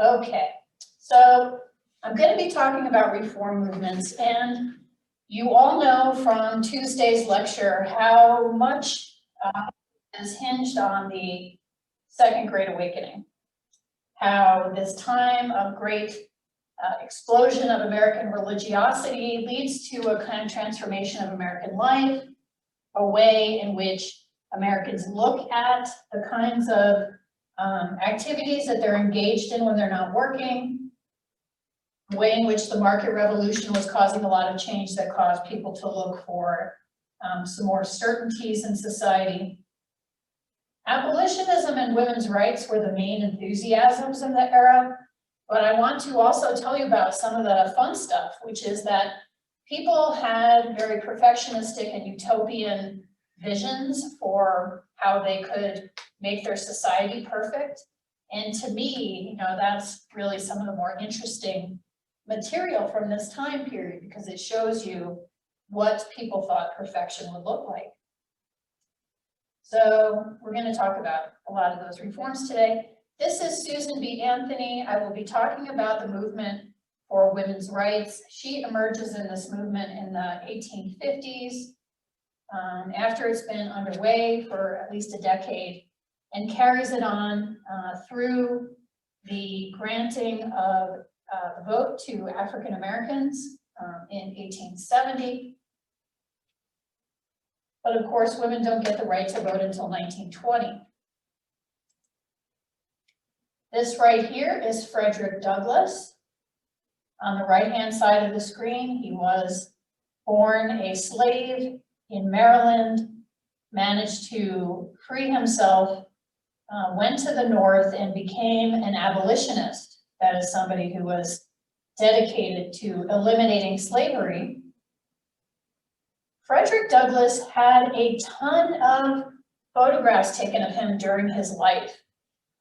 Okay, so I'm going to be talking about reform movements, and you all know from Tuesday's lecture how much is hinged on the Second Great Awakening, how this time of great explosion of American religiosity leads to a kind of transformation of American life, a way in which Americans look at the kinds of activities that they're engaged in when they're not working, the way in which the market revolution was causing a lot of change that caused people to look for some more certainties in society. Abolitionism and women's rights were the main enthusiasms in the era, but I want to also tell you about some of the fun stuff, which is that people had very perfectionistic and utopian visions for how they could make their society perfect. And to me, that's really some of the more interesting material from this time period, because it shows you what people thought perfection would look like. So we're going to talk about a lot of those reforms today. This is Susan B. Anthony. I will be talking about the movement for women's rights. She emerges in this movement in the 1850s, after it's been underway for at least a decade, and carries it on through the granting of the vote to African Americans in 1870. But of course, women don't get the right to vote until 1920. This right here is Frederick Douglass. On the right-hand side of the screen, he was born a slave in Maryland, managed to free himself, went to the North and became an abolitionist. That is somebody who was dedicated to eliminating slavery. Frederick Douglass had a ton of photographs taken of him during his life.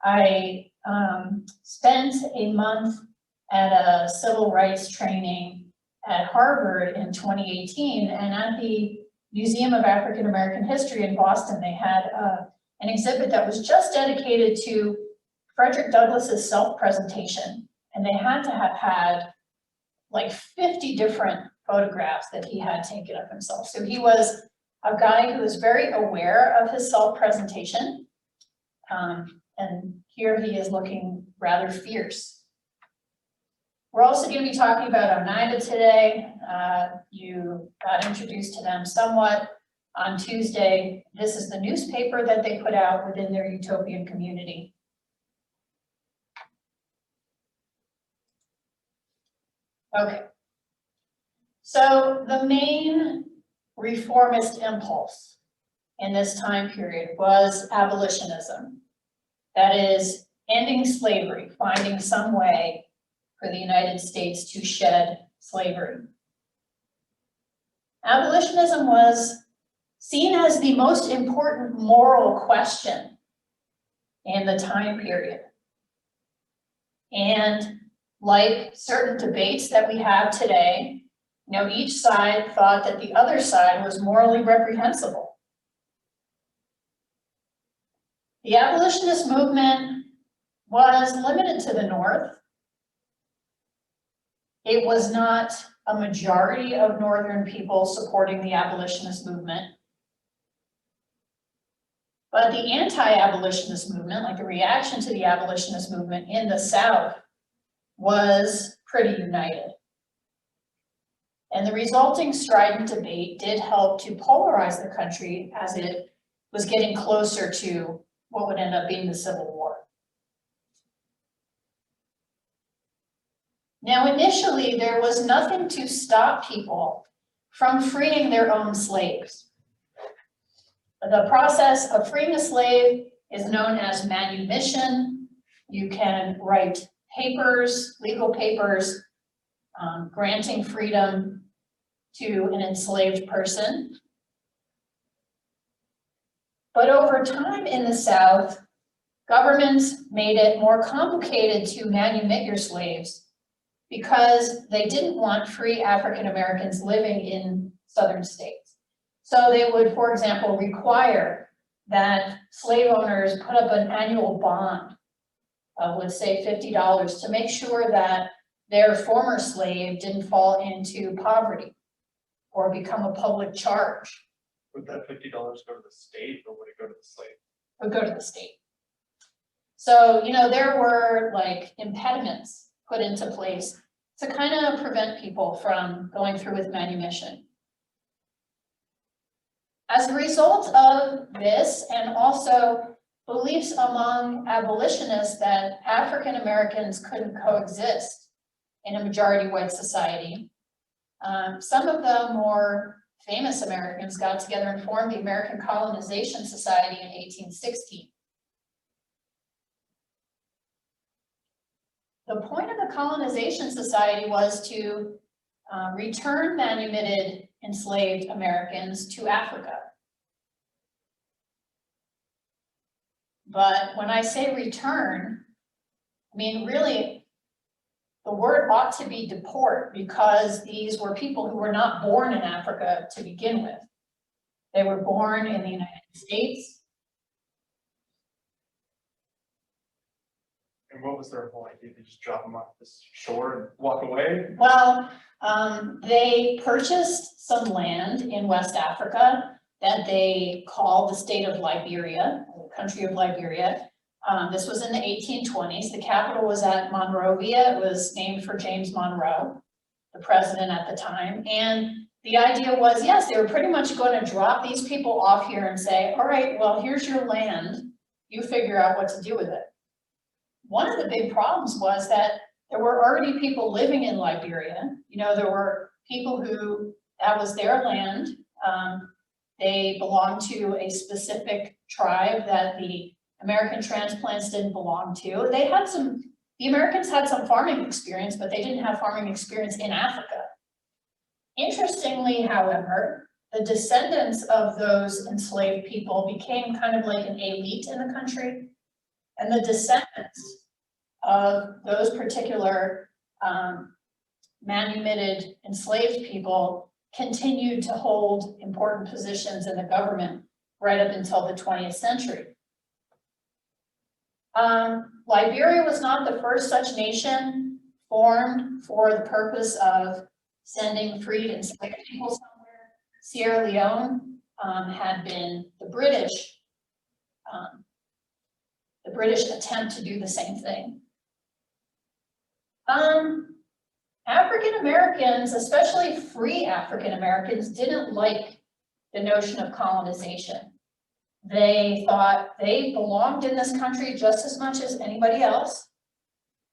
I spent a month at a civil rights training at Harvard in 2018, and at the Museum of African American History in Boston, they had an exhibit that was just dedicated to Frederick Douglass's self-presentation, and they had to have had like 50 different photographs that he had taken of himself. So he was a guy who was very aware of his self-presentation, and here he is looking rather fierce. We're also going to be talking about Oneida today. You got introduced to them somewhat on Tuesday. This is the newspaper that they put out within their utopian community. Okay. So the main reformist impulse in this time period was abolitionism. That is, ending slavery, finding some way for the United States to shed slavery. Abolitionism was seen as the most important moral question in the time period. And like certain debates that we have today, each side thought that the other side was morally reprehensible. The abolitionist movement was limited to the North. It was not a majority of Northern people supporting the abolitionist movement. But the anti-abolitionist movement, like the reaction to the abolitionist movement in the South, was pretty united. And the resulting strident debate did help to polarize the country as it was getting closer to what would end up being the Civil War. Now, initially, there was nothing to stop people from freeing their own slaves. The process of freeing a slave is known as manumission. You can write papers, legal papers, granting freedom to an enslaved person. But over time in the South, governments made it more complicated to manumit your slaves because they didn't want free African Americans living in Southern states. So they would, for example, require that slave owners put up an annual bond of, let's say, $50 to make sure that their former slave didn't fall into poverty or become a public charge. Would that $50 go to the state or would it go to the slave? It would go to the state. So, you know, there were like impediments put into place to kind of prevent people from going through with manumission. As a result of this, and also beliefs among abolitionists that African Americans couldn't coexist in a majority white society, some of the more famous Americans got together and formed the American Colonization Society in 1816. The point of the Colonization Society was to return manumitted enslaved Americans to Africa. But when I say return, I mean, really, the word ought to be deport, because these were people who were not born in Africa to begin with. They were born in the United States. And what was their whole idea? They just drop them off this shore and walk away? Well, they purchased some land in West Africa that they called the state of Liberia, the country of Liberia. This was in the 1820s. The capital was at Monrovia. It was named for James Monroe, the president at the time. And the idea was, yes, they were pretty much going to drop these people off here and say, all right, well, here's your land. You figure out what to do with it. One of the big problems was that there were already people living in Liberia. You know, there were people who, that was their land. They belonged to a specific tribe that the American transplants didn't belong to. They had the Americans had some farming experience, but they didn't have farming experience in Africa. Interestingly, however, the descendants of those enslaved people became kind of like an elite in the country, and the descendants of those particular manumitted enslaved people continued to hold important positions in the government right up until the 20th century. Liberia was not the first such nation formed for the purpose of sending freed enslaved people somewhere. Sierra Leone had been the British attempt to do the same thing. African Americans, especially free African Americans, didn't like the notion of colonization. They thought they belonged in this country just as much as anybody else.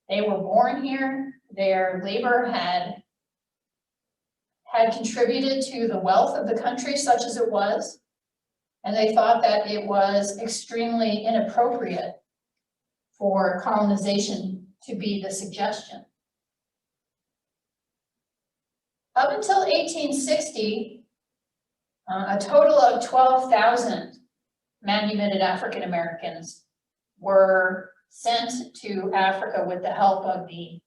They were born here. Their labor had contributed to the wealth of the country, such as it was. And they thought that it was extremely inappropriate for colonization to be the suggestion. Up until 1860, a total of 12,000 manumitted African Americans were sent to Africa with the help of the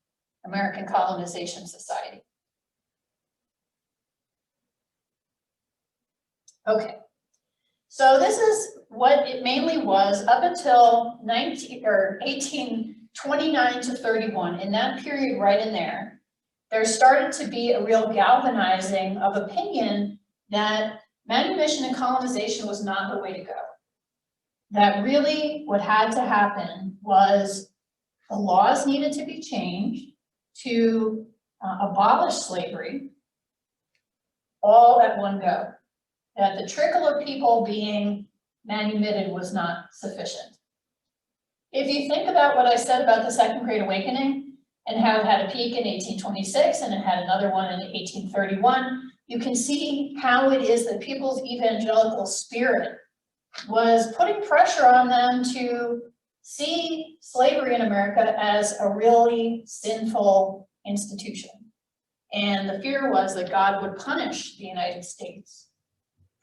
American Colonization Society. Okay, so this is what it mainly was up until 1829 to 31. In that period right in there, there started to be a real galvanizing of opinion that manumission and colonization was not the way to go. That really what had to happen was the laws needed to be changed to abolish slavery all at one go. That the trickle of people being manumitted was not sufficient. If you think about what I said about the Second Great Awakening and how it had a peak in 1826 and it had another one in 1831, you can see how it is that people's evangelical spirit was putting pressure on them to see slavery in America as a really sinful institution. And the fear was that God would punish the United States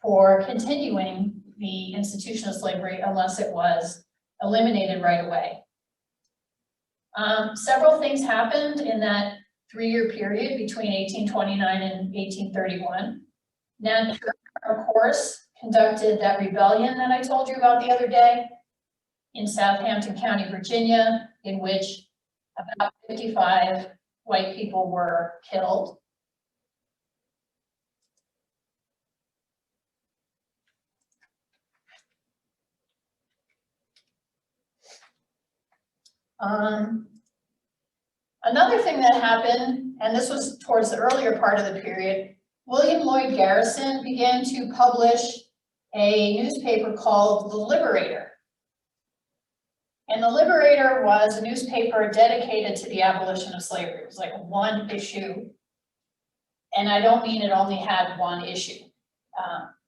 for continuing the institution of slavery unless it was eliminated right away. Several things happened in that 3-year period between 1829 and 1831. Nat Turner, of course, conducted that rebellion that I told you about the other day. in Southampton County, Virginia, in which about 55 white people were killed. Another thing that happened, and this was towards the earlier part of the period, William Lloyd Garrison began to publish a newspaper called The Liberator. And The Liberator was a newspaper dedicated to the abolition of slavery. It was like one issue. And I don't mean it only had one issue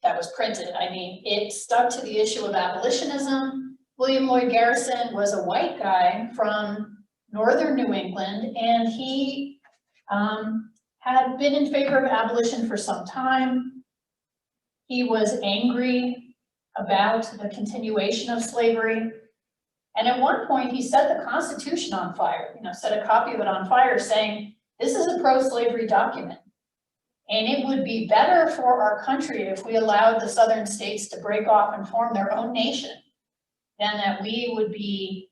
that was printed. I mean, it stuck to the issue of abolitionism. William Lloyd Garrison was a white guy from northern New England, and he had been in favor of abolition for some time. He was angry about the continuation of slavery. And at one point, he set the Constitution on fire, set a copy of it on fire, saying, this is a pro-slavery document. And it would be better for our country if we allowed the southern states to break off and form their own nation than that we would be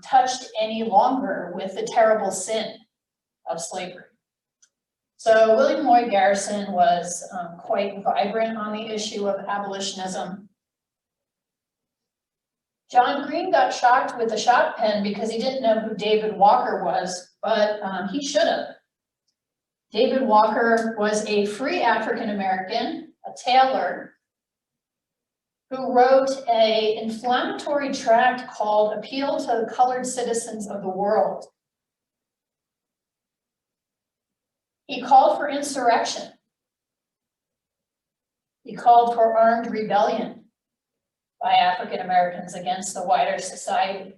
touched any longer with the terrible sin of slavery. So William Lloyd Garrison was quite vibrant on the issue of abolitionism. John Green got shocked with a shot pen because he didn't know who David Walker was, but he should have. David Walker was a free African-American, a tailor, who wrote an inflammatory tract called Appeal to the Colored Citizens of the World. He called for insurrection. He called for armed rebellion by African Americans against the wider society.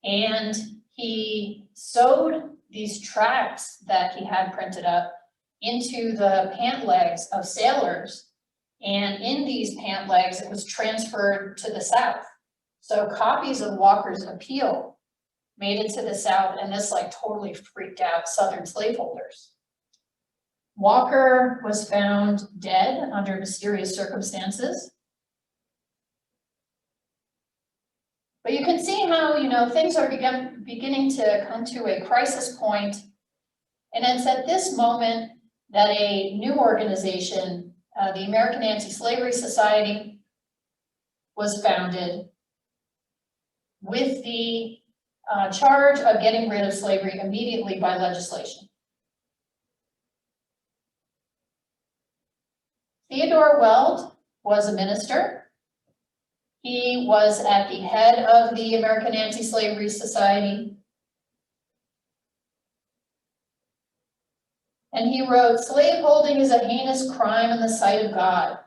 And he sewed these tracts that he had printed up into the pant legs of sailors. And in these pant legs, it was transferred to the South. So copies of Walker's appeal made it to the South, and this totally freaked out Southern slaveholders. Walker was found dead under mysterious circumstances. But you can see how, things are beginning to come to a crisis point. And it's at this moment that a new organization, the American Anti-Slavery Society, was founded with the charge of getting rid of slavery immediately by legislation. Theodore Weld was a minister. He was at the head of the American Anti-Slavery Society. And he wrote, slaveholding is a heinous crime in the sight of God,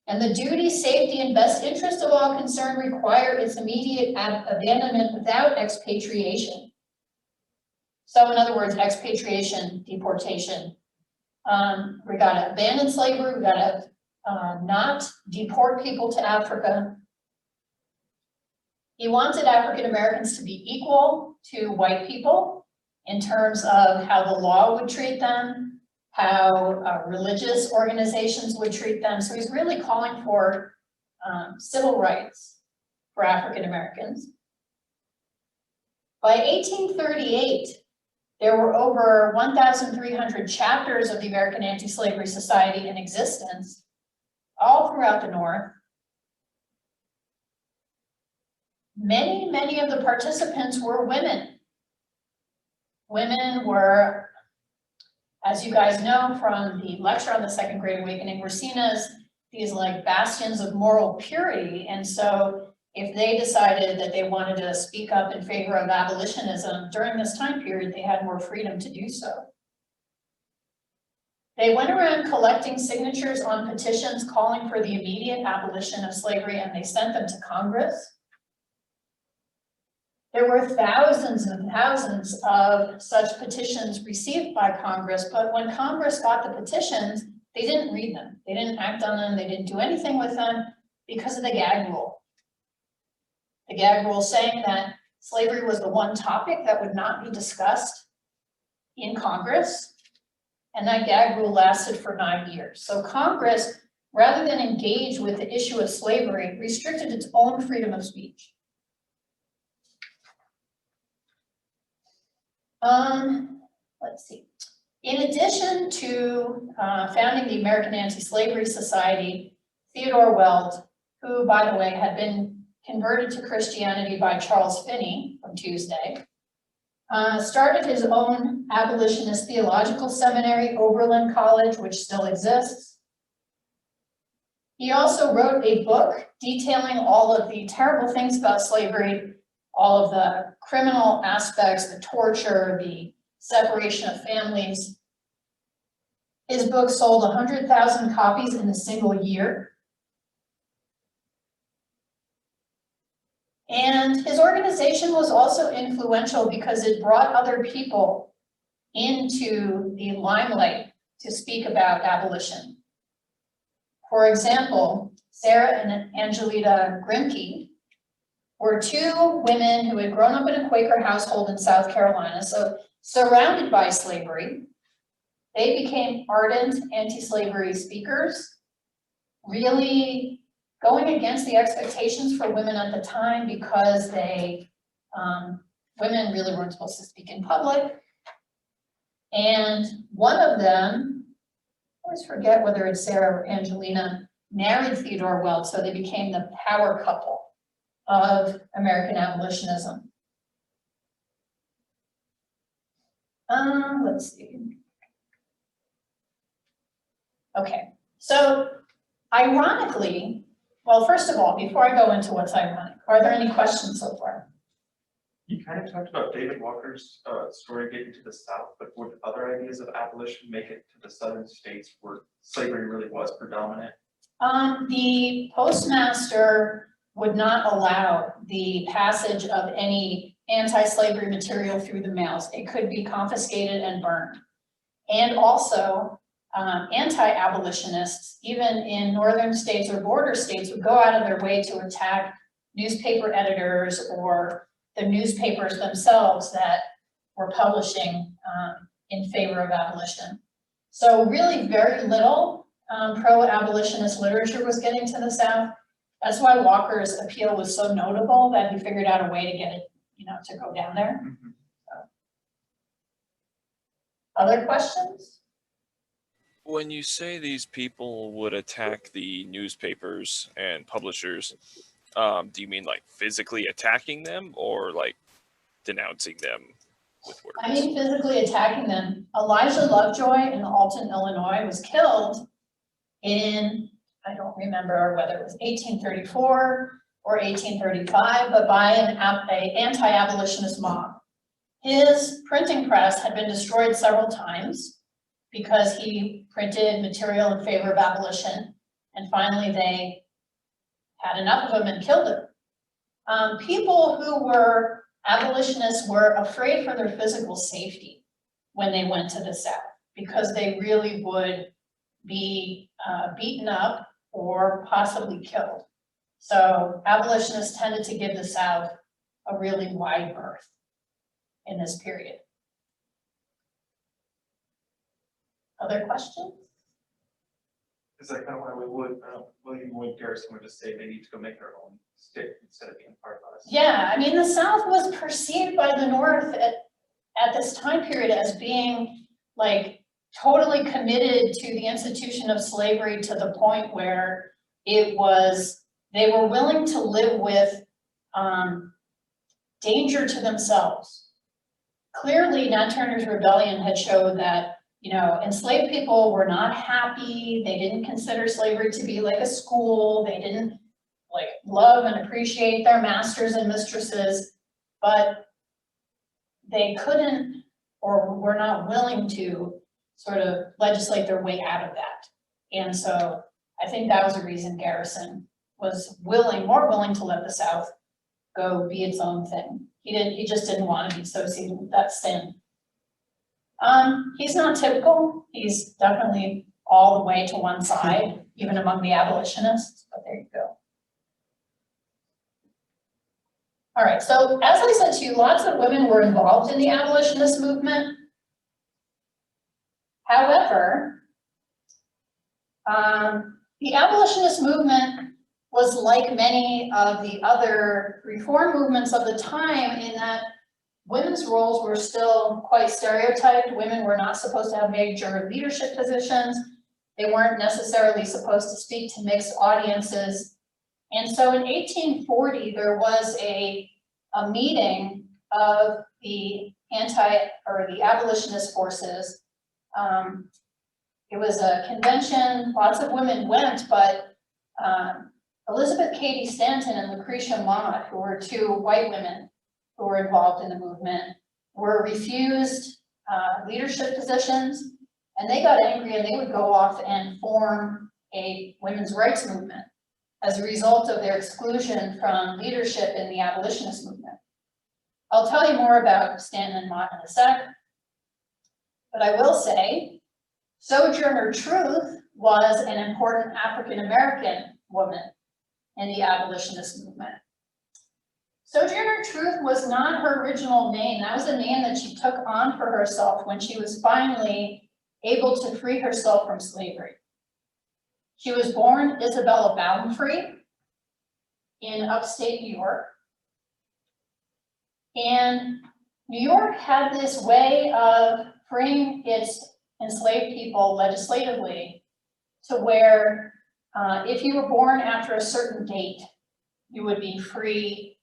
and the duty, safety, and best interest of all concerned require its immediate abandonment without expatriation. So in other words, expatriation, deportation. We gotta abandon slavery, we gotta not deport people to Africa. He wanted African Americans to be equal to white people in terms of how the law would treat them, how religious organizations would treat them. So he's really calling for civil rights for African Americans. By 1838, there were over 1,300 chapters of the American Anti-Slavery Society in existence, all throughout the North. Many of the participants were women. Women were, as you guys know from the lecture on the Second Great Awakening, were seen as these bastions of moral purity. And so if they decided that they wanted to speak up in favor of abolitionism during this time period, they had more freedom to do so. They went around collecting signatures on petitions calling for the immediate abolition of slavery, and they sent them to Congress. There were thousands and thousands of such petitions received by Congress, but when Congress got the petitions, they didn't read them. They didn't act on them. They didn't do anything with them because of the gag rule. The gag rule saying that slavery was the one topic that would not be discussed in Congress, and that gag rule lasted for 9 years. So Congress rather than engage with the issue of slavery, restricted its own freedom of speech. Let's see. In addition to founding the American Anti-Slavery Society, Theodore Weld, who, by the way, had been converted to Christianity by Charles Finney from Tuesday, started his own abolitionist theological seminary, Oberlin College, which still exists. He also wrote a book detailing all of the terrible things about slavery, all of the criminal aspects, the torture, the separation of families. His book sold 100,000 copies in a single year. And his organization was also influential because it brought other people into the limelight to speak about abolition. For example, Sarah and Angelita Grimke were two women who had grown up in a Quaker household in South Carolina, so surrounded by slavery. They became ardent anti-slavery speakers, really going against the expectations for women at the time because women really weren't supposed to speak in public. And one of them, I always forget whether it's Sarah or Angelina, married Theodore Weld, so they became the power couple of American abolitionism. Let's see. Okay, so ironically, well, first of all, before I go into what's ironic, are there any questions so far? You kind of talked about David Walker's story getting to the South, but would other ideas of abolition make it to the southern states where slavery really was predominant? The postmaster would not allow the passage of any anti-slavery material through the mails. It could be confiscated and burned. And also, anti-abolitionists, even in northern states or border states, would go out of their way to attack newspaper editors or the newspapers themselves that were publishing in favor of abolition. So really very little pro-abolitionist literature was getting to the South. That's why Walker's appeal was so notable that he figured out a way to get it, to go down there. Mm-hmm. So. Other questions? When you say these people would attack the newspapers and publishers, do you mean like physically attacking them or like denouncing them with words? I mean physically attacking them. Elijah Lovejoy in Alton, Illinois was killed in, I don't remember whether it was 1834 or 1835, but by an anti-abolitionist mob. His printing press had been destroyed several times because he printed material in favor of abolition, and finally they had enough of him and killed him. People who were abolitionists were afraid for their physical safety when they went to the South because they really would be beaten up or possibly killed. So abolitionists tended to give the South a really wide berth in this period. Other questions? Is that kind of why William Lloyd Garrison would just say they need to go make their own state instead of being part of us? Yeah, I mean, the South was perceived by the North at this time period as being like totally committed to the institution of slavery to the point where they were willing to live with danger to themselves. Clearly, Nat Turner's rebellion had showed that enslaved people were not happy. They didn't consider slavery to be like a school. They didn't love and appreciate their masters and mistresses, but they couldn't or were not willing to sort of legislate their way out of that. And so I think that was a reason Garrison was more willing to let the South go be its own thing. He just didn't want to be associated with that sin. He's not typical. He's definitely all the way to one side, even among the abolitionists, but there you go. All right, so as I said to you, lots of women were involved in the abolitionist movement. However, The abolitionist movement was like many of the other reform movements of the time in that women's roles were still quite stereotyped. Women were not supposed to have major leadership positions. They weren't necessarily supposed to speak to mixed audiences. And so in 1840, there was a meeting of the the abolitionist forces. It was a convention, lots of women went, but Elizabeth Cady Stanton and Lucretia Mott, who were two white women who were involved in the movement, were refused leadership positions, and they got angry and they would go off and form a women's rights movement as a result of their exclusion from leadership in the abolitionist movement. I'll tell you more about Stanton and Mott in a sec, but I will say Sojourner Truth was an important African-American woman in the abolitionist movement. Sojourner Truth was not her original name. That was a name that she took on for herself when she was finally able to free herself from slavery. She was born Isabella Bounfree in upstate New York. And New York had this way of freeing its enslaved people legislatively to where if you were born after a certain date, you would be free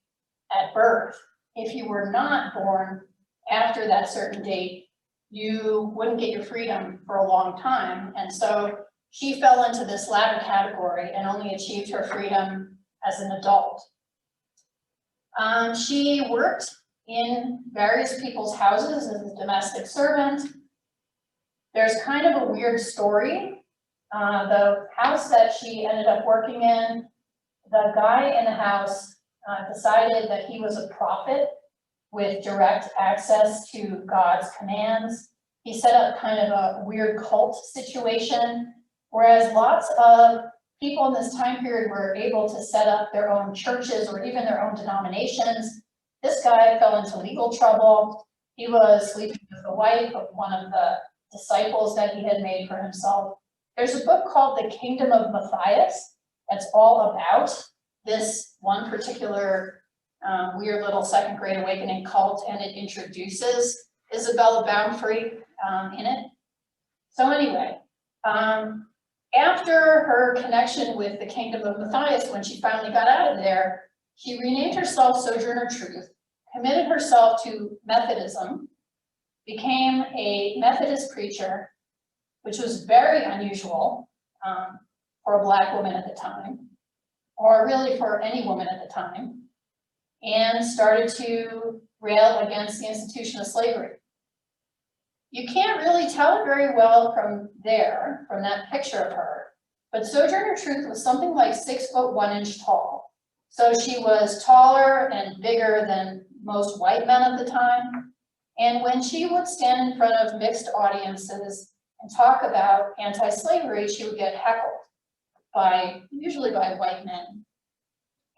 at birth. If you were not born after that certain date, you wouldn't get your freedom for a long time. And so she fell into this latter category and only achieved her freedom as an adult. She worked in various people's houses as a domestic servant. There's kind of a weird story. The house that she ended up working in, the guy in the house decided that he was a prophet with direct access to God's commands. He set up kind of a weird cult situation, whereas lots of people in this time period were able to set up their own churches or even their own denominations. This guy fell into legal trouble. He was sleeping with the wife of one of the disciples that he had made for himself. There's a book called The Kingdom of Matthias that's all about this one particular weird little second great awakening cult, and it introduces Isabella Bounfree in it. So anyway, after her connection with the Kingdom of Matthias, when she finally got out of there, she renamed herself Sojourner Truth, committed herself to Methodism, became a Methodist preacher, which was very unusual for a Black woman at the time, or really for any woman at the time, and started to rail against the institution of slavery. You can't really tell it very well from there, from that picture of her, but Sojourner Truth was something like 6'1" tall. So she was taller and bigger than most white men of the time. And when she would stand in front of mixed audiences and talk about anti-slavery, she would get heckled usually by white men.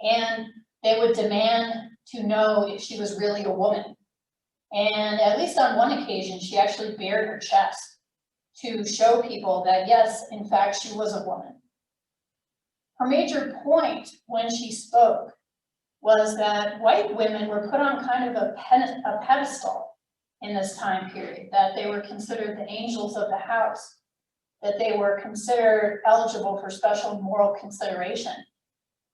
And they would demand to know if she was really a woman. And at least on one occasion, she actually bared her chest to show people that, yes, in fact, she was a woman. Her major point when she spoke was that white women were put on kind of a pedestal in this time period, that they were considered the angels of the house, that they were considered eligible for special moral consideration.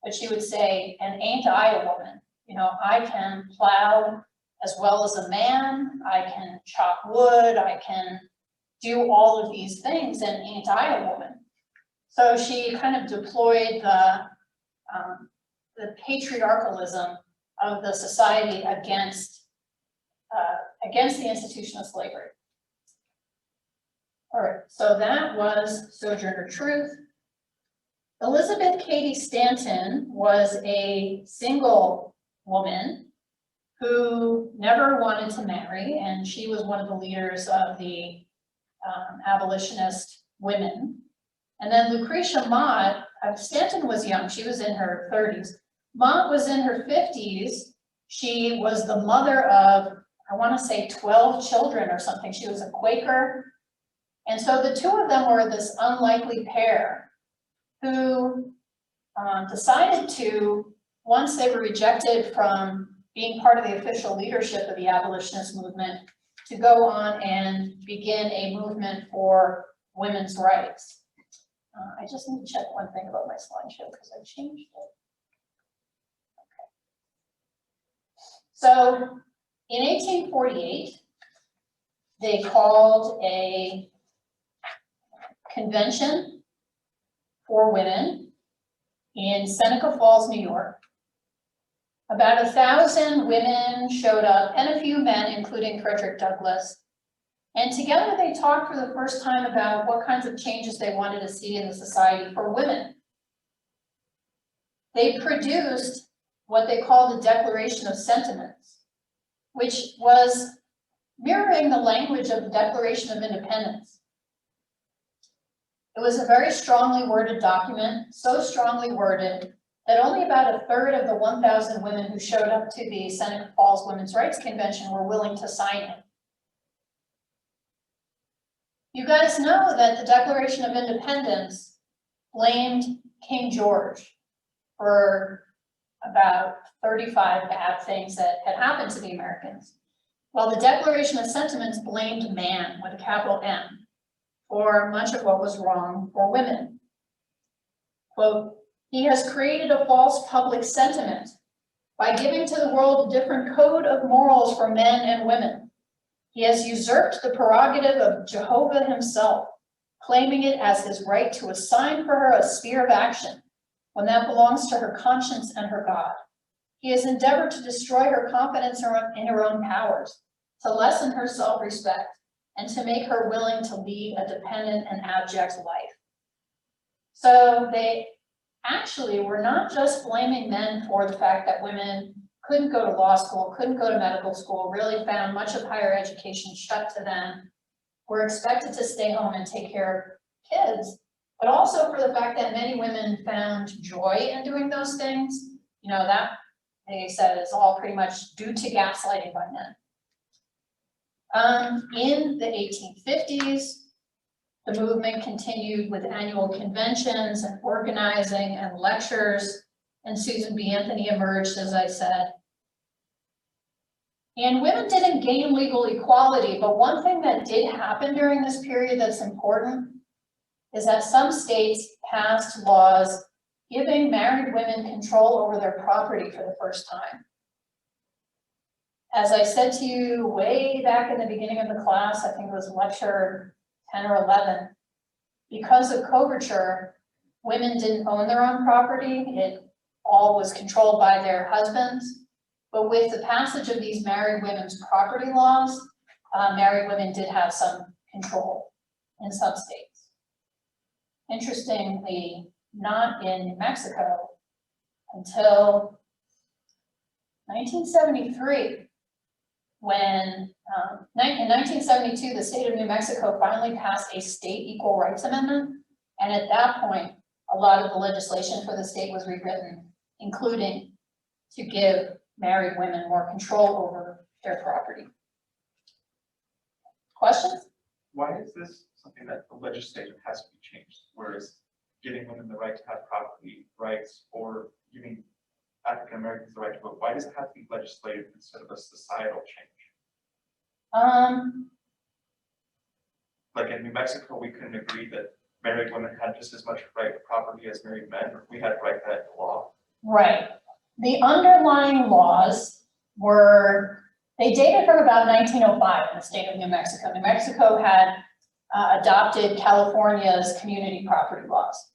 But she would say, and ain't I a woman? You know, I can plow as well as a man, I can chop wood, I can do all of these things, and ain't I a woman? So she kind of deployed the patriarchalism of the society against the institution of slavery. All right, so that was Sojourner Truth. Elizabeth Cady Stanton was a single woman who never wanted to marry, and she was one of the leaders of the abolitionist women. And then Lucretia Mott, Stanton was young, she was in her 30s. Mott was in her 50s. She was the mother of, I want to say 12 children or something. She was a Quaker. And so the two of them were this unlikely pair who decided to, once they were rejected from being part of the official leadership of the abolitionist movement, to go on and begin a movement for women's rights. I just need to check one thing about my slideshow because I changed it. Okay. So in 1848, they called a convention for women in Seneca Falls, New York. About 1,000 women showed up and a few men, including Frederick Douglass. And together they talked for the first time about what kinds of changes they wanted to see in the society for women. They produced what they called the Declaration of Sentiments, which was mirroring the language of the Declaration of Independence. It was a very strongly worded document, so strongly worded that only about 1/3 of the 1,000 women who showed up to the Seneca Falls Women's Rights Convention were willing to sign it. You guys know that the Declaration of Independence blamed King George for about 35 bad things that had happened to the Americans. While the Declaration of Sentiments blamed man with a capital M for much of what was wrong for women. Quote, "He has created a false public sentiment by giving to the world a different code of morals for men and women. He has usurped the prerogative of Jehovah himself, claiming it as his right to assign for her a sphere of action when that belongs to her conscience and her God. He has endeavored to destroy her confidence in her own powers, to lessen her self-respect, and to make her willing to lead a dependent and abject life." So they actually were not just blaming men for the fact that women couldn't go to law school, couldn't go to medical school, really found much of higher education shut to them, were expected to stay home and take care of kids, but also for the fact that many women found joy in doing those things. You know, that they said is all pretty much due to gaslighting by men. In the 1850s, the movement continued with annual conventions and organizing and lectures, and Susan B. Anthony emerged, as I said. And women didn't gain legal equality, but one thing that did happen during this period that's important is that some states passed laws giving married women control over their property for the first time. As I said to you way back in the beginning of the class, I think it was lecture 10 or 11, because of coverture, women didn't own their own property. It all was controlled by their husbands. But with the passage of these married women's property laws, married women did have some control in some states. Interestingly, not in New Mexico until 1973, when in 1972, the state of New Mexico finally passed a state equal rights amendment. And at that point, a lot of the legislation for the state was rewritten, including to give married women more control over their property. Questions? Why is this something that the legislature has to be changed, whereas giving women the right to have property rights or giving African Americans the right to vote, why does it have to be legislative instead of a societal change? Like in New Mexico, we couldn't agree that married women had just as much right to property as married men, or we had to write that in the law. Right. The underlying laws they dated from about 1905 in the state of New Mexico. New Mexico had adopted California's community property laws.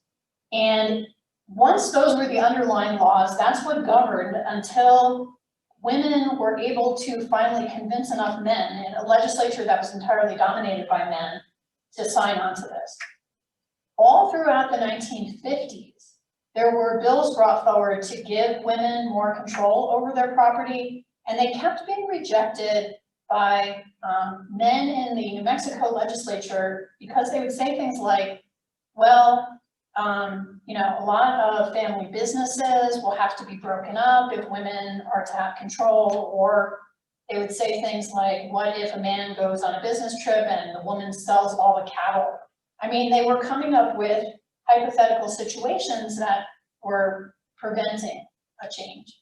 And once those were the underlying laws, that's what governed until women were able to finally convince enough men in a legislature that was entirely dominated by men to sign on to this. All throughout the 1950s, there were bills brought forward to give women more control over their property, and they kept being rejected by men in the New Mexico legislature because they would say things like, well, you know, a lot of family businesses will have to be broken up if women are to have control, or they would say things like, what if a man goes on a business trip and the woman sells all the cattle? I mean, they were coming up with hypothetical situations that were preventing a change.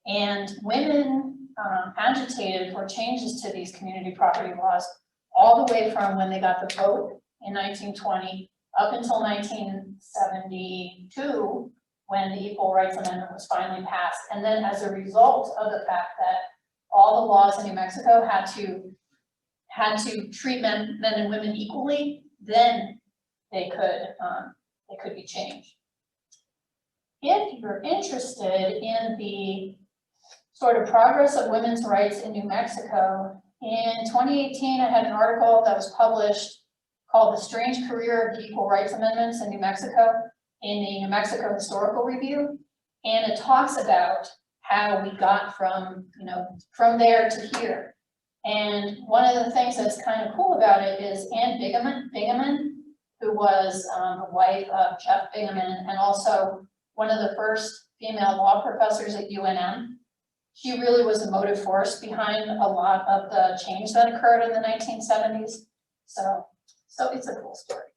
And women agitated for changes to these community property laws all the way from when they got the vote in 1920 up until 1972, when the Equal Rights Amendment was finally passed. And then as a result of the fact that all the laws in New Mexico had to treat men and women equally, then they could be changed. If you're interested in the sort of progress of women's rights in New Mexico, in 2018, I had an article that was published called The Strange Career of the Equal Rights Amendments in New Mexico in the New Mexico Historical Review. And it talks about how we got from there to here. And one of the things that's kind of cool about it is Anne Bingaman, who was the wife of Jeff Bingaman and also one of the first female law professors at UNM. She really was the motive force behind a lot of the change that occurred in the 1970s. So it's a cool story.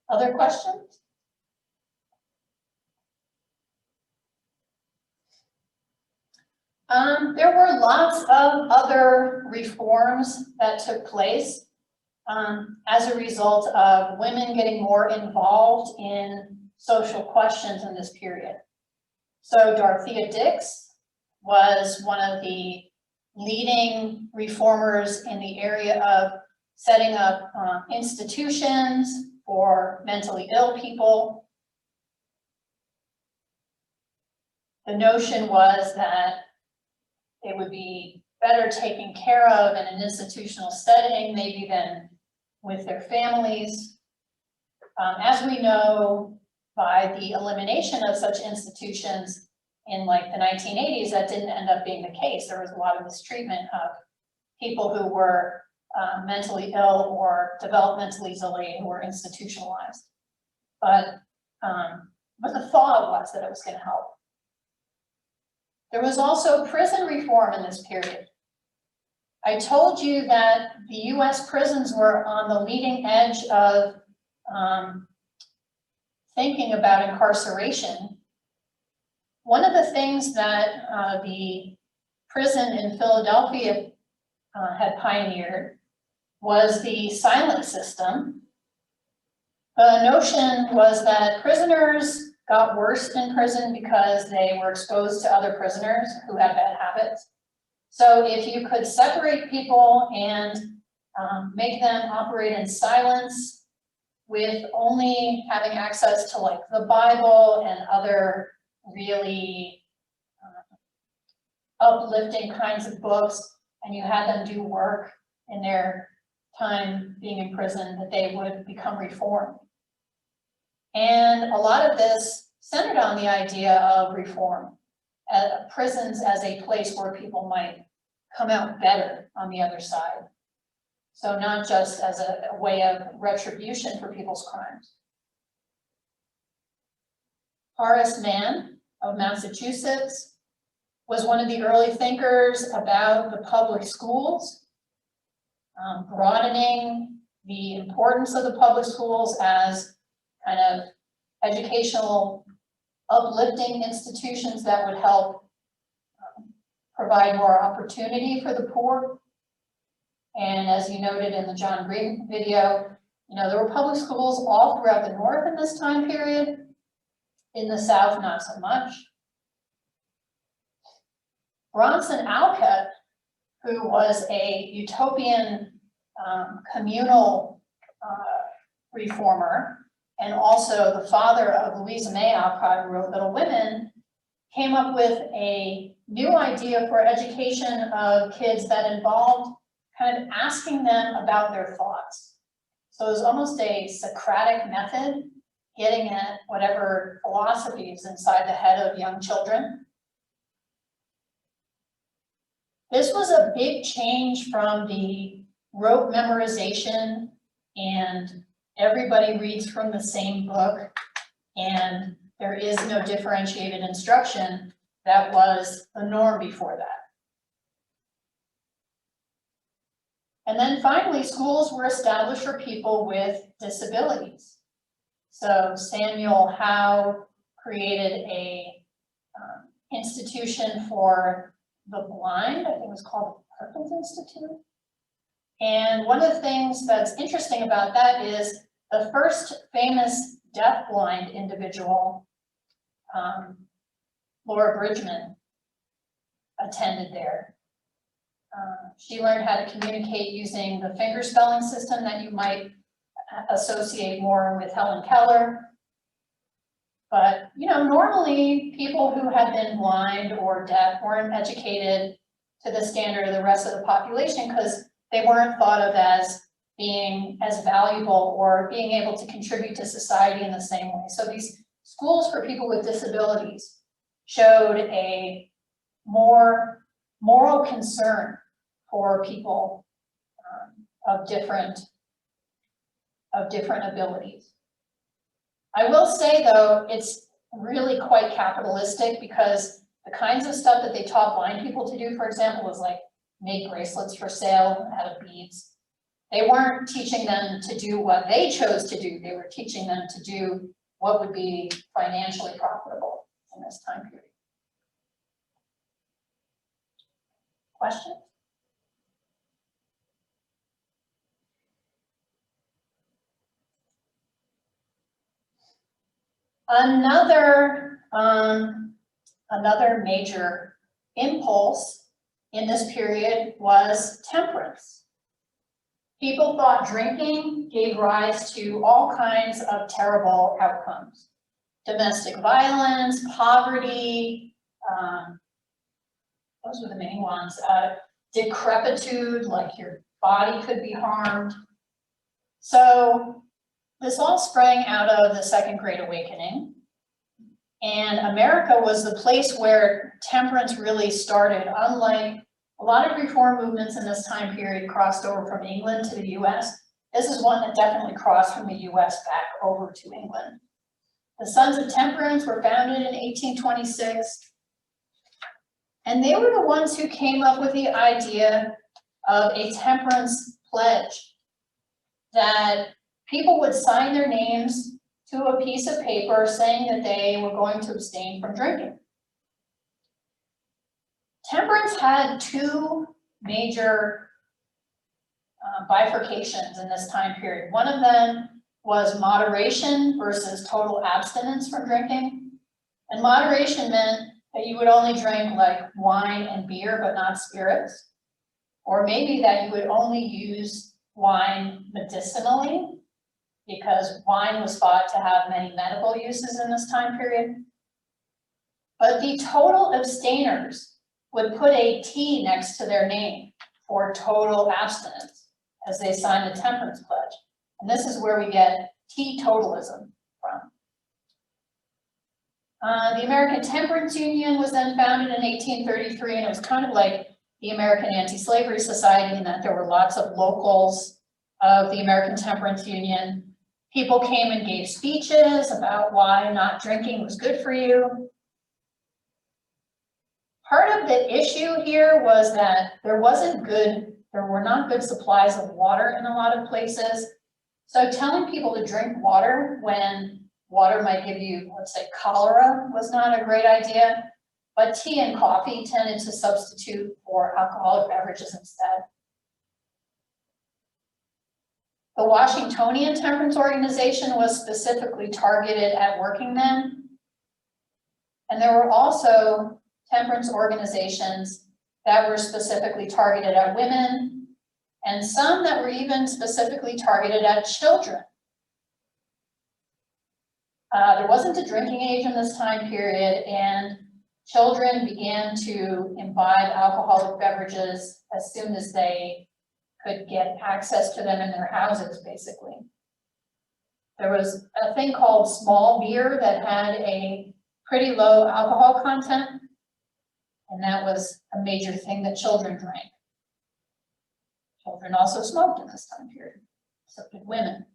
Other questions? There were lots of other reforms that took place as a result of women getting more involved in social questions in this period. So Dorothea Dix was one of the leading reformers in the area of setting up institutions for mentally ill people. The notion was that they would be better taken care of in an institutional setting, maybe than with their families. As we know, by the elimination of such institutions in like the 1980s, that didn't end up being the case. There was a lot of mistreatment of people who were mentally ill or developmentally delayed who were institutionalized. But the thought was that it was going to help. There was also prison reform in this period. I told you that the US prisons were on the leading edge of thinking about incarceration. One of the things that the prison in Philadelphia had pioneered was the silent system. The notion was that prisoners got worse in prison because they were exposed to other prisoners who had bad habits. So if you could separate people and make them operate in silence with only having access to like the Bible and other really uplifting kinds of books, and you had them do work in their time being in prison, that they would become reformed. And a lot of this centered on the idea of reform, prisons as a place where people might come out better on the other side. So not just as a way of retribution for people's crimes. Horace Mann of Massachusetts was one of the early thinkers about the public schools, broadening the importance of the public schools as kind of educational, uplifting institutions that would help provide more opportunity for the poor. And as you noted in the John Green video, there were public schools all throughout the North in this time period. In the South, not so much. Bronstein Alcott, who was a utopian communal reformer, and also the father of Louisa May Alcott, who wrote Little Women, came up with a new idea for education of kids that involved kind of asking them about their thoughts. So it was almost a Socratic method, getting at whatever philosophies inside the head of young children. This was a big change from the rote memorization and everybody reads from the same book and there is no differentiated instruction that was the norm before that. And then finally, schools were established for people with disabilities. So Samuel Howe created a institution for the blind, I think it was called the Perkins Institute. And one of the things that's interesting about that is the first famous deafblind individual, Laura Bridgman, attended there. She learned how to communicate using the finger spelling system that you might associate more with Helen Keller. But, you know, normally people who had been blind or deaf weren't educated to the standard of the rest of the population because they weren't thought of as being as valuable or being able to contribute to society in the same way. So these schools for people with disabilities showed a more moral concern for people of different abilities. I will say though, it's really quite capitalistic because the kinds of stuff that they taught blind people to do, for example, was like make bracelets for sale out of beads. They weren't teaching them to do what they chose to do. They were teaching them to do what would be financially profitable in this time period. Questions? Another major impulse in this period was temperance. People thought drinking gave rise to all kinds of terrible outcomes. Domestic violence, poverty, those were the main ones. Decrepitude, like your body could be harmed. So this all sprang out of the Second Great Awakening. And America was the place where temperance really started. Unlike a lot of reform movements in this time period crossed over from England to the US, this is one that definitely crossed from the US back over to England. The Sons of Temperance were founded in 1826. And they were the ones who came up with the idea of a temperance pledge, that people would sign their names to a piece of paper saying that they were going to abstain from drinking. Temperance had two major bifurcations in this time period. One of them was moderation versus total abstinence from drinking. And moderation meant that you would only drink like wine and beer, but not spirits. Or maybe that you would only use wine medicinally, because wine was thought to have many medical uses in this time period. But the total abstainers would put a T next to their name for total abstinence as they signed the temperance pledge. And this is where we get teetotalism from. The American Temperance Union was then founded in 1833, and it was kind of like the American Anti-Slavery Society in that there were lots of locals of the American Temperance Union. People came and gave speeches about why not drinking was good for you. Part of the issue here was that there were not good supplies of water in a lot of places. So telling people to drink water when water might give you, let's say, cholera was not a great idea, but tea and coffee tended to substitute for alcoholic beverages instead. The Washingtonian Temperance Organization was specifically targeted at working men. And there were also temperance organizations that were specifically targeted at women, and some that were even specifically targeted at children. There wasn't a drinking age in this time period, and children began to imbibe alcoholic beverages as soon as they could get access to them in their houses, basically. There was a thing called small beer that had a pretty low alcohol content, and that was a major thing that children drank. Children also smoked in this time period, so did women.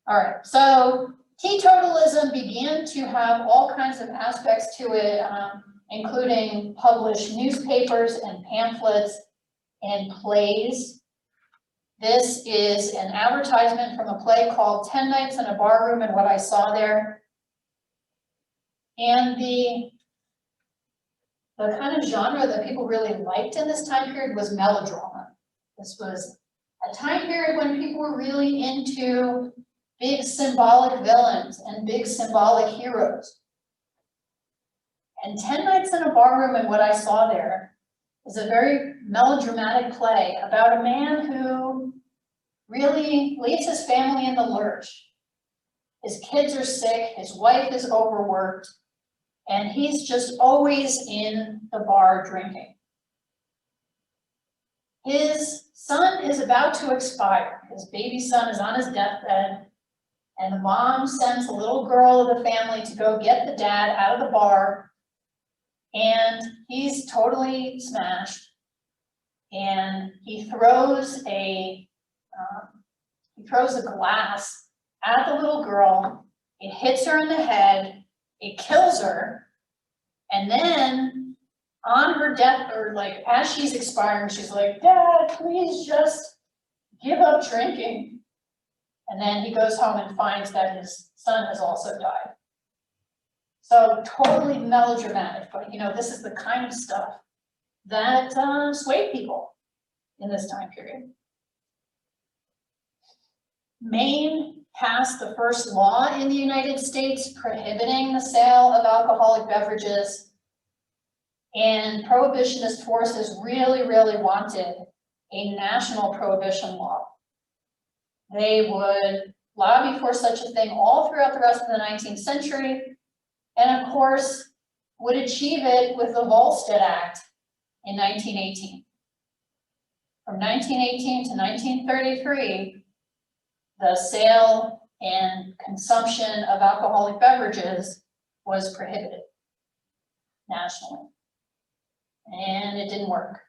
All right, so teetotalism began to have all kinds of aspects to it, including published newspapers and pamphlets and plays This is an advertisement from a play called 10 Nights in a Barroom and What I Saw There. And the kind of genre that people really liked in this time period was melodrama. This was a time period when people were really into big symbolic villains and big symbolic heroes. And 10 Nights in a Barroom and What I Saw There is a very melodramatic play about a man who really leaves his family in the lurch. His kids are sick, his wife is overworked, and he's just always in the bar drinking. His son is about to expire. His baby son is on his deathbed, and the mom sends a little girl of the family to go get the dad out of the bar, and he's totally smashed, and he throws a glass at the little girl. It hits her in the head, it kills her, and then on her death, or like as she's expiring, she's like, "Dad, please just give up drinking." And then he goes home and finds that his son has also died. So totally melodramatic, but you know, this is the kind of stuff that swayed people in this time period. Maine passed the first law in the United States prohibiting the sale of alcoholic beverages, and prohibitionist forces really, really wanted a national prohibition law. They would lobby for such a thing all throughout the rest of the 19th century, and of course, would achieve it with the Volstead Act in 1918. From 1918 to 1933, the sale and consumption of alcoholic beverages was prohibited nationally, and it didn't work.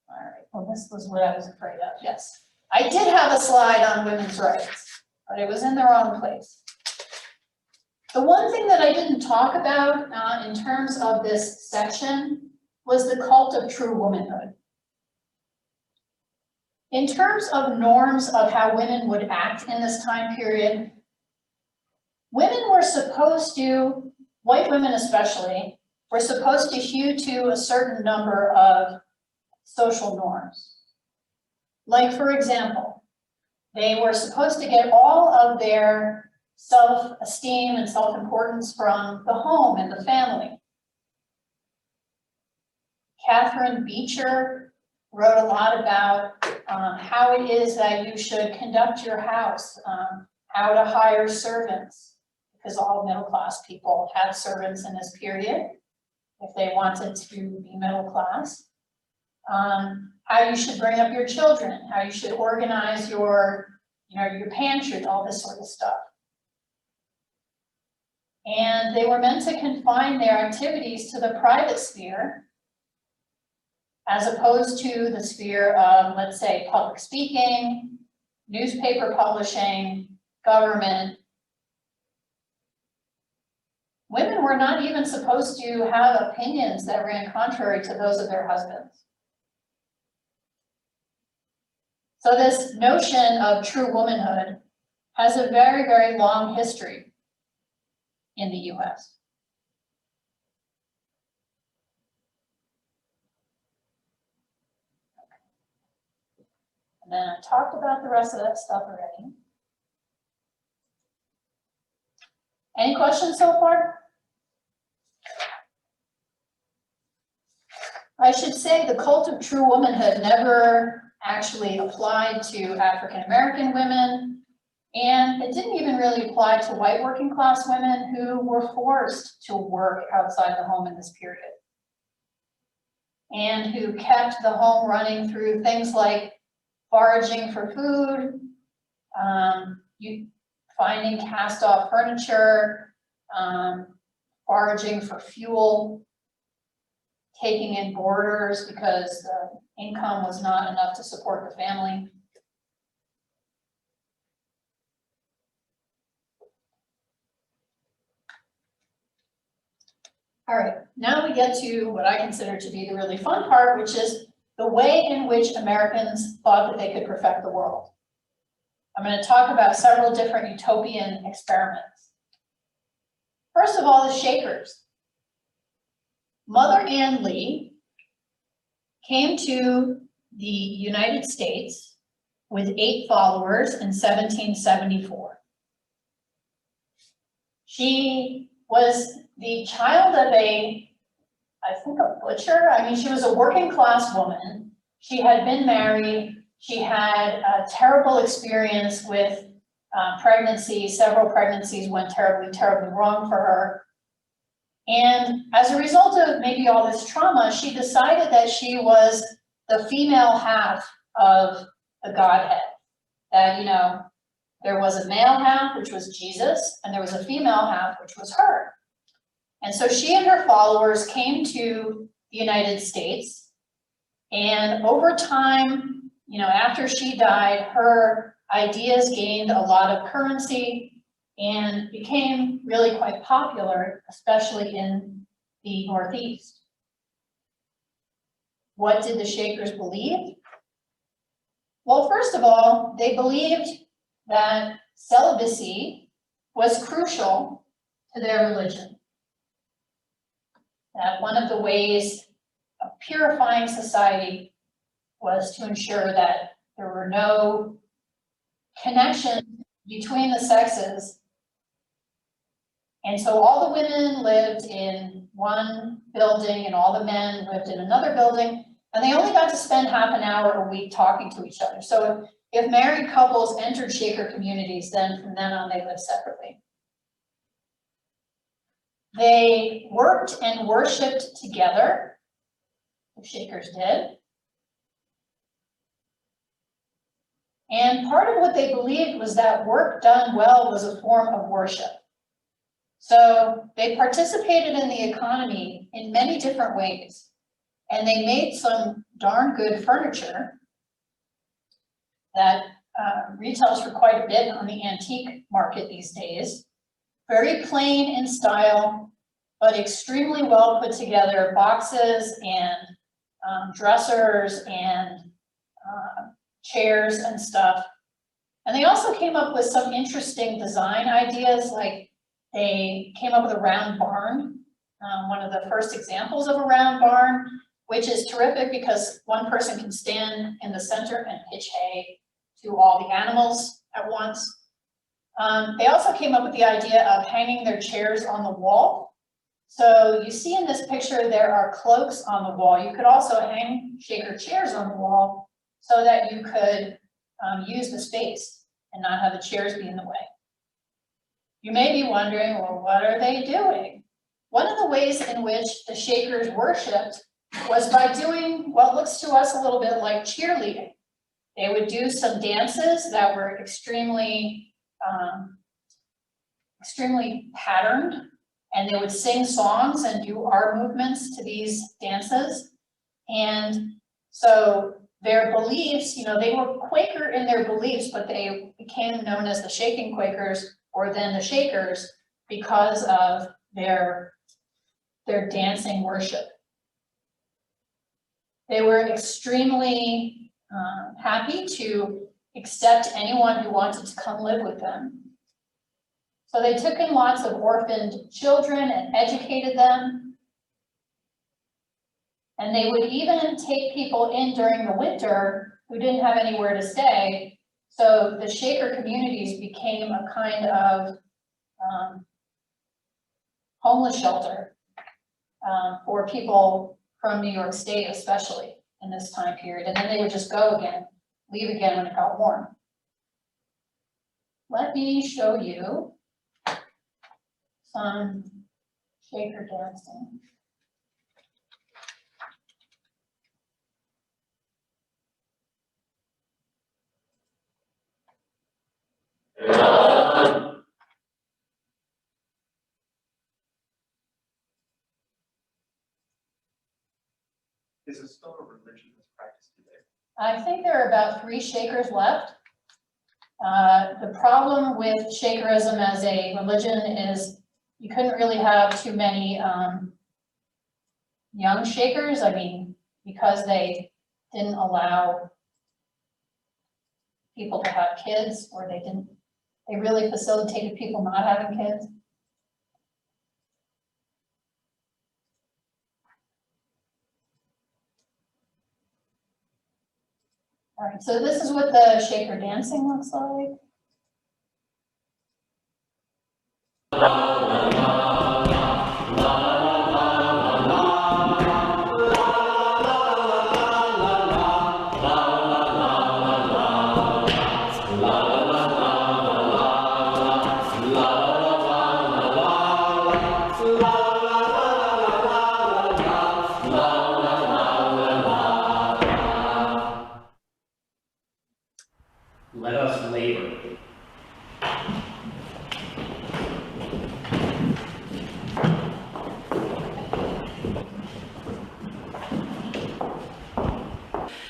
All right, well, this was what I was afraid of, yes. I did have a slide on women's rights, but it was in the wrong place. The one thing that I didn't talk about in terms of this section was the cult of true womanhood. In terms of norms of how women would act in this time period, women were supposed to, white women especially, were supposed to hew to a certain number of social norms. Like, for example, they were supposed to get all of their self-esteem and self-importance from the home and the family. Catherine Beecher wrote a lot about how it is that you should conduct your house, how to hire servants, because all middle-class people had servants in this period if they wanted to be middle class. How you should bring up your children, how you should organize your pantry, all this sort of stuff. And they were meant to confine their activities to the private sphere, as opposed to the sphere of, let's say, public speaking, newspaper publishing, government. Women were not even supposed to have opinions that ran contrary to those of their husbands. So this notion of true womanhood has a very, very long history in the US. And then I talked about the rest of that stuff already. Any questions so far? I should say the cult of true womanhood never actually applied to African American women, and it didn't even really apply to white working class women who were forced to work outside the home in this period, and who kept the home running through things like foraging for food, finding cast-off furniture, foraging for fuel, taking in boarders because the income was not enough to support the family. All right, now we get to what I consider to be the really fun part, which is the way in which Americans thought that they could perfect the world. I'm going to talk about several different utopian experiments. First of all, the Shakers. Mother Ann Lee came to the United States with 8 followers in 1774. She was the child of a butcher. I mean, she was a working class woman. She had been married. She had a terrible experience with pregnancy. Several pregnancies went terribly, terribly wrong for her. And as a result of maybe all this trauma, she decided that she was the female half of the Godhead. That, you know, there was a male half, which was Jesus, and there was a female half, which was her. And so she and her followers came to the United States, and over time, you know, after she died, her ideas gained a lot of currency and became really quite popular, especially in the Northeast. What did the Shakers believe? Well, first of all, they believed that celibacy was crucial to their religion. That one of the ways of purifying society was to ensure that there were no connections between the sexes. And so all the women lived in one building and all the men lived in another building, and they only got to spend half an hour a week talking to each other. So if married couples entered Shaker communities, then from then on they lived separately. They worked and worshiped together, the Shakers did. And part of what they believed was that work done well was a form of worship. So they participated in the economy in many different ways. And they made some darn good furniture that retails for quite a bit on the antique market these days. Very plain in style, but extremely well put together boxes and dressers and chairs and stuff. And they also came up with some interesting design ideas, like they came up with a round barn, one of the first examples of a round barn, which is terrific because one person can stand in the center and pitch hay to all the animals at once. They also came up with the idea of hanging their chairs on the wall. So you see in this picture, there are cloaks on the wall. You could also hang Shaker chairs on the wall so that you could use the space and not have the chairs be in the way. You may be wondering, well, what are they doing? One of the ways in which the Shakers worshipped was by doing what looks to us a little bit like cheerleading. They would do some dances that were extremely patterned, and they would sing songs and do arm movements to these dances. And so their beliefs, you know, they were Quaker in their beliefs, but they became known as the Shaking Quakers or then the Shakers because of their dancing worship. They were extremely happy to accept anyone who wanted to come live with them. So they took in lots of orphaned children and educated them. And they would even take people in during the winter who didn't have anywhere to stay. So the Shaker communities became a kind of homeless shelter for people from New York State, especially in this time period. And then they would just go again, leave again when it got warm. Let me show you some Shaker dancing. Is it still a religion that's practiced today? I think there are about 3 Shakers left. The problem with Shakerism as a religion is you couldn't really have too many young Shakers, I mean, because they didn't allow people to have kids, or they really facilitated people not having kids. All right, so this is what the Shaker dancing looks like. Let us labor.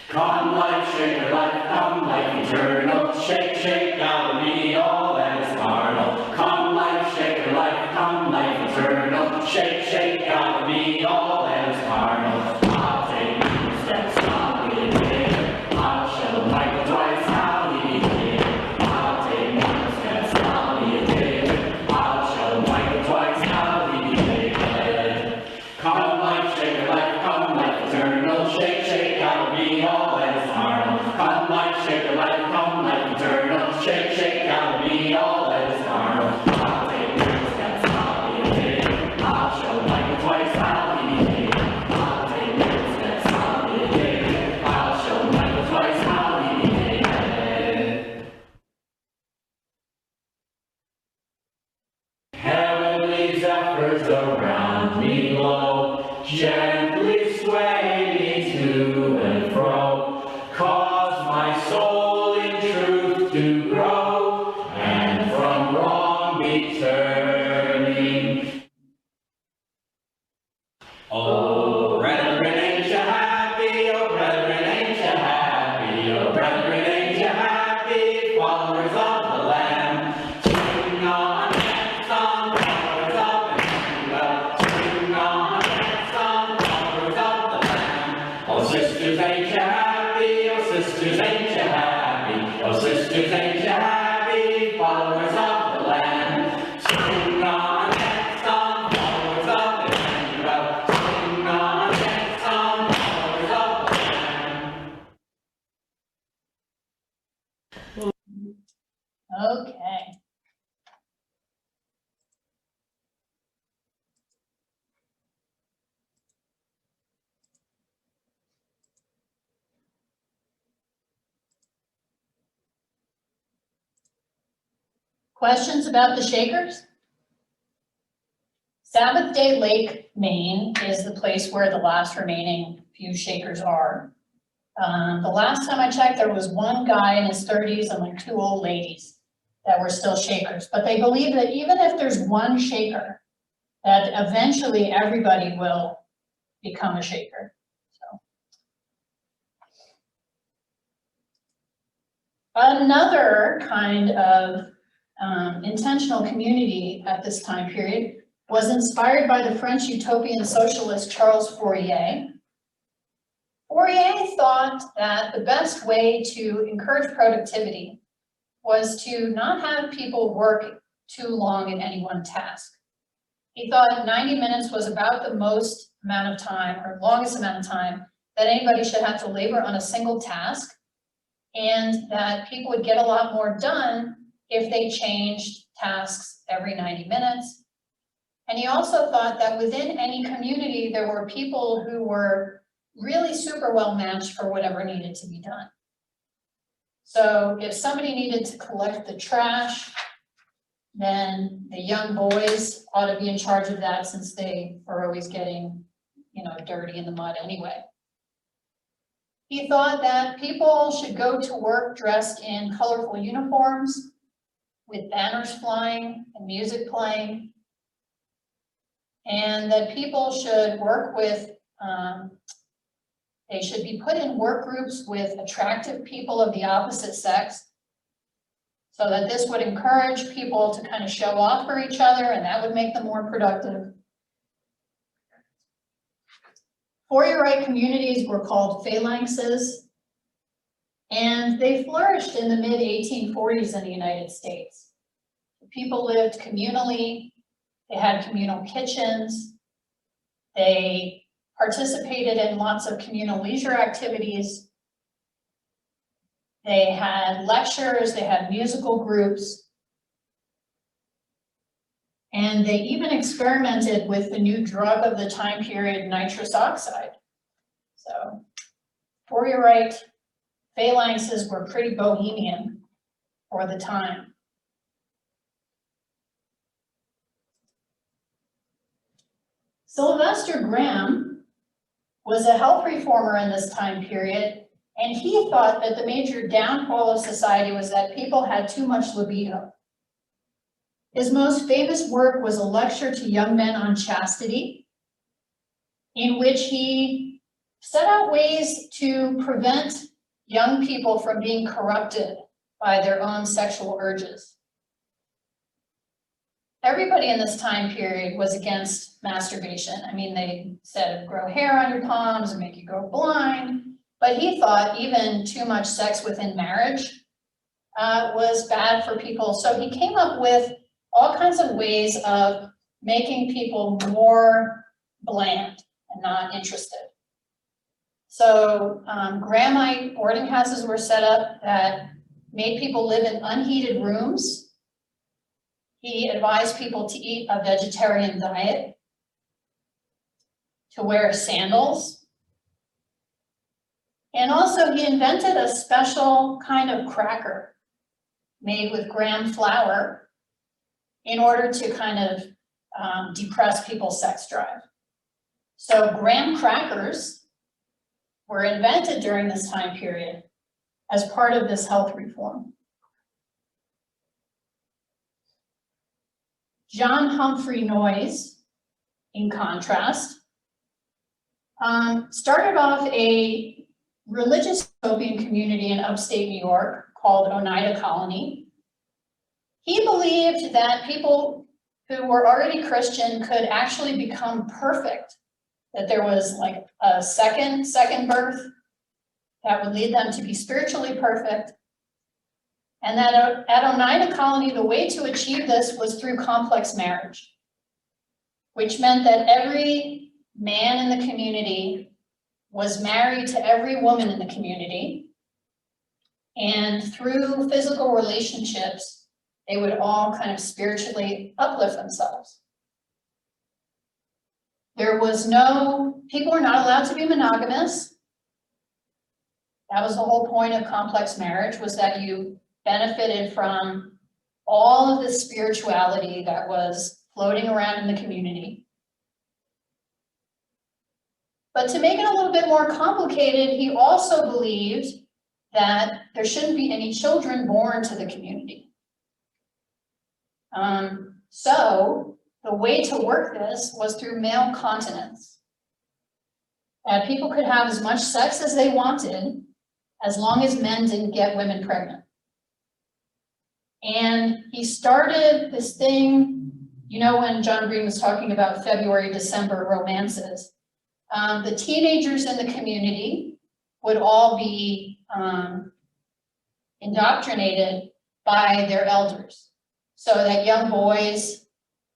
Come life, shake your life, come life eternal, shake, shake out of me all that is carnal. Come life, shake your life, come life eternal, shake, shake out of me all that is carnal. I'll take new steps, I'll be a David, I'll show Michael twice how he did. I'll take new steps, I'll be a David, I'll show Michael twice how he did. Come life, shake your life, come life eternal, shake, shake out of me all that is carnal. Come life, shake your life, come life eternal, shake, shake out of me all that is carnal. I'll take new steps, I'll be a David, I'll show Michael twice how he did. I'll take new steps, I'll be a David, I'll show Michael twice how he did. Heavenly zephyrs around me blow, gently sway me to and fro, cause my soul in truth to grow, and from wrong be turning. Oh, brethren, ain't you happy? Oh, brethren, ain't you happy? Oh, brethren, ain't you happy? Followers of the Lamb, sing on, dance on, followers of Emmanuel, sing on, dance on, followers of the Lamb. Oh, sisters, ain't you happy? Oh, sisters, ain't you happy? Oh, sisters, ain't you happy? Followers of the Lamb, sing on, dance on, followers of Emmanuel, sing on, dance on, followers of the Lamb. Okay. Questions about the Shakers? Sabbath Day Lake, Maine is the place where the last remaining few Shakers are. The last time I checked, there was one guy in his 30s and like 2 old ladies that were still Shakers. But they believe that even if there's one Shaker, that eventually everybody will become a Shaker. So. Another kind of intentional community at this time period was inspired by the French utopian socialist Charles Fourier. Fourier thought that the best way to encourage productivity was to not have people work too long in any one task. He thought 90 minutes was about the most amount of time, or longest amount of time, that anybody should have to labor on a single task, and that people would get a lot more done if they changed tasks every 90 minutes. And he also thought that within any community, there were people who were really super well matched for whatever needed to be done. So if somebody needed to collect the trash, then the young boys ought to be in charge of that, since they are always getting, dirty in the mud anyway. He thought that people should go to work dressed in colorful uniforms, with banners flying and music playing, and that people should work with, they should be put in work groups with attractive people of the opposite sex, so that this would encourage people to kind of show off for each other, and that would make them more productive. Fourierite communities were called phalanxes, and they flourished in the mid-1840s in the United States. People lived communally, they had communal kitchens, they participated in lots of communal leisure activities, they had lectures, they had musical groups, and they even experimented with the new drug of the time period, nitrous oxide. So Fourierite phalanxes were pretty bohemian for the time. Sylvester Graham was a health reformer in this time period, and he thought that the major downfall of society was that people had too much libido. His most famous work was a lecture to young men on chastity, in which he set out ways to prevent young people from being corrupted by their own sexual urges. Everybody in this time period was against masturbation. I mean, they said grow hair on your palms and make you go blind, but he thought even too much sex within marriage was bad for people. So he came up with all kinds of ways of making people more bland and not interested. So Grahamite boarding houses were set up that made people live in unheated rooms. He advised people to eat a vegetarian diet, to wear sandals. And also he invented a special kind of cracker made with graham flour in order to kind of depress people's sex drive. So graham crackers were invented during this time period as part of this health reform. John Humphrey Noyes, in contrast, started off a religious utopian community in upstate New York called Oneida Colony. He believed that people who were already Christian could actually become perfect, that there was like a second birth that would lead them to be spiritually perfect. And that at Oneida Colony, the way to achieve this was through complex marriage, which meant that every man in the community was married to every woman in the community. And through physical relationships, they would all kind of spiritually uplift themselves. There was people were not allowed to be monogamous. That was the whole point of complex marriage, was that you benefited from all of the spirituality that was floating around in the community. But to make it a little bit more complicated, he also believed that there shouldn't be any children born to the community. So the way to work this was through male continence. That people could have as much sex as they wanted, as long as men didn't get women pregnant. And he started this thing, you know, when John Green was talking about February, December romances, the teenagers in the community would all be indoctrinated by their elders. So that young boys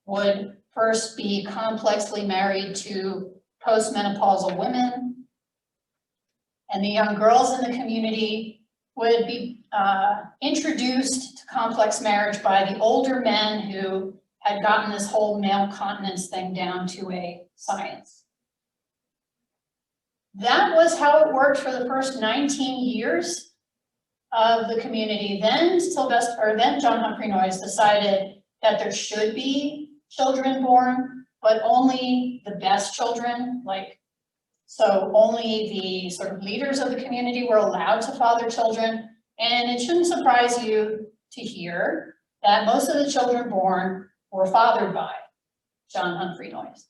would first be complexly married to postmenopausal women, and the young girls in the community would be introduced to complex marriage by the older men who had gotten this whole male continence thing down to a science. That was how it worked for the first 19 years of the community. Then John Humphrey Noyes decided that there should be children born, but only the best children, so only the sort of leaders of the community were allowed to father children. And it shouldn't surprise you to hear that most of the children born were fathered by John Humphrey Noyes.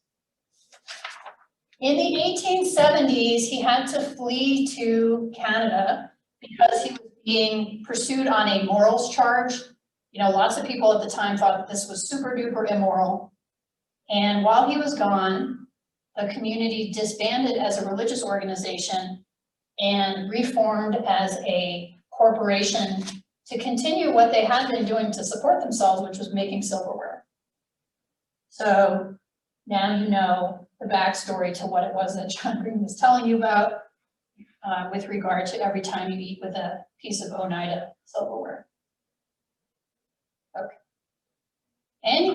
In the 1870s, he had to flee to Canada because he was being pursued on a morals charge. You know, lots of people at the time thought that this was super duper immoral. And while he was gone, the community disbanded as a religious organization and reformed as a corporation to continue what they had been doing to support themselves, which was making silverware. So now you know the backstory to what it was that John Green was telling you about with regard to every time you eat with a piece of Oneida silverware. Okay. Any